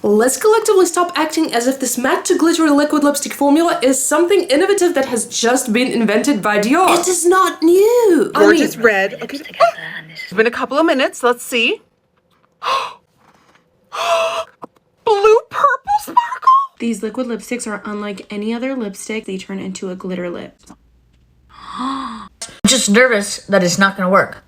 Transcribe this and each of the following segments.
Let's collectively stop acting as if this matte to glittery liquid lipstick formula is something innovative that has just been invented by Dior. It is not new. Gorgeous red. Okay. It's been a couple of minutes. Let's see. Blue purple sparkle. These liquid lipsticks are unlike any other lipstick. They turn into a glitter lip. I'm just nervous that it's not gonna work.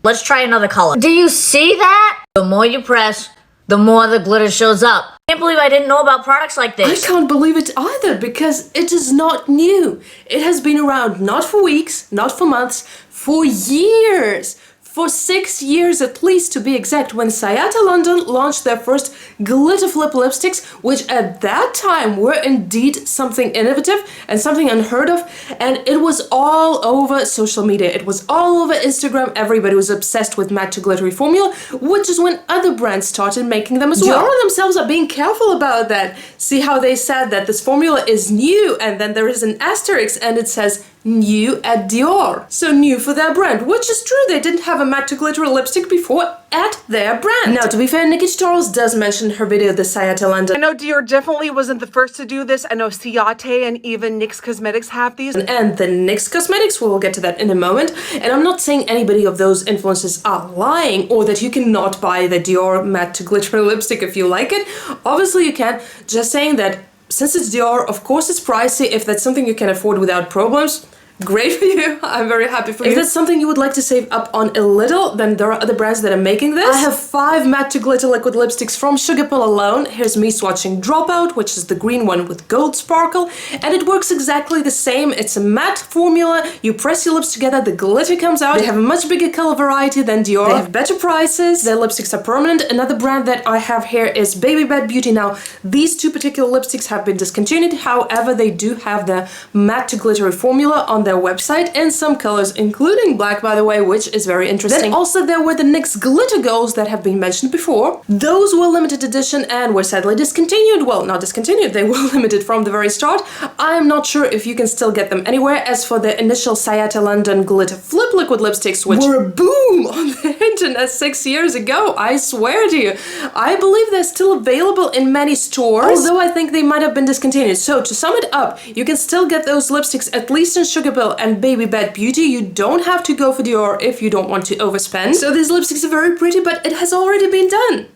Let's try another color. Do you see that? The more you press, the more the glitter shows up. I can't believe I didn't know about products like this. I can't believe it either because it is not new. It has been around not for weeks, not for months, for years. For 6 years at least, to be exact, when Ciate London launched their first glitter flip lipsticks, which at that time were indeed something innovative and something unheard of, and it was all over social media. It was all over Instagram. Everybody was obsessed with matte to glittery formula, which is when other brands started making them as well. Dior themselves are being careful about that. See how they said that this formula is new, and then there is an asterisk and it says new at Dior. So new for their brand, which is true. They didn't have a matte to glitter lipstick before at their brand. Now, to be fair, Nikki Charles does mention in her video the Ciate London. I know Dior definitely wasn't the first to do this. I know Ciate and even NYX Cosmetics have these. And the NYX Cosmetics, we'll get to that in a moment. And I'm not saying anybody of those influencers are lying or that you cannot buy the Dior matte to glitter lipstick if you like it. Obviously you can. Just saying that since it's Dior, of course it's pricey. If that's something you can afford without problems, great for you. I'm very happy for you. If that's something you would like to save up on a little, then there are other brands that are making this. I have 5 matte to glitter liquid lipsticks from Sugarpill alone. Here's me swatching Dropout, which is the green one with gold sparkle, and it works exactly the same. It's a matte formula. You press your lips together, the glitter comes out. They have a much bigger color variety than Dior. They have better prices. Their lipsticks are permanent. Another brand that I have here is Baby Bad Beauty. Now, these 2 particular lipsticks have been discontinued. However, they do have the matte to glittery formula on their website in some colors, including black, by the way, which is very interesting. Then also there were the NYX Glitter Goals that have been mentioned before. Those were limited edition and were sadly discontinued. Well, not discontinued, they were limited from the very start. I am not sure if you can still get them anywhere. As for the initial Ciate London Glitter Flip liquid lipsticks, which were a boom on the internet 6 years ago, I swear to you. I believe they're still available in many stores, although I think they might have been discontinued. So to sum it up, you can still get those lipsticks at least in Sugarpill and Baby Bad Beauty. You don't have to go for Dior if you don't want to overspend. So these lipsticks are very pretty, but it has already been done.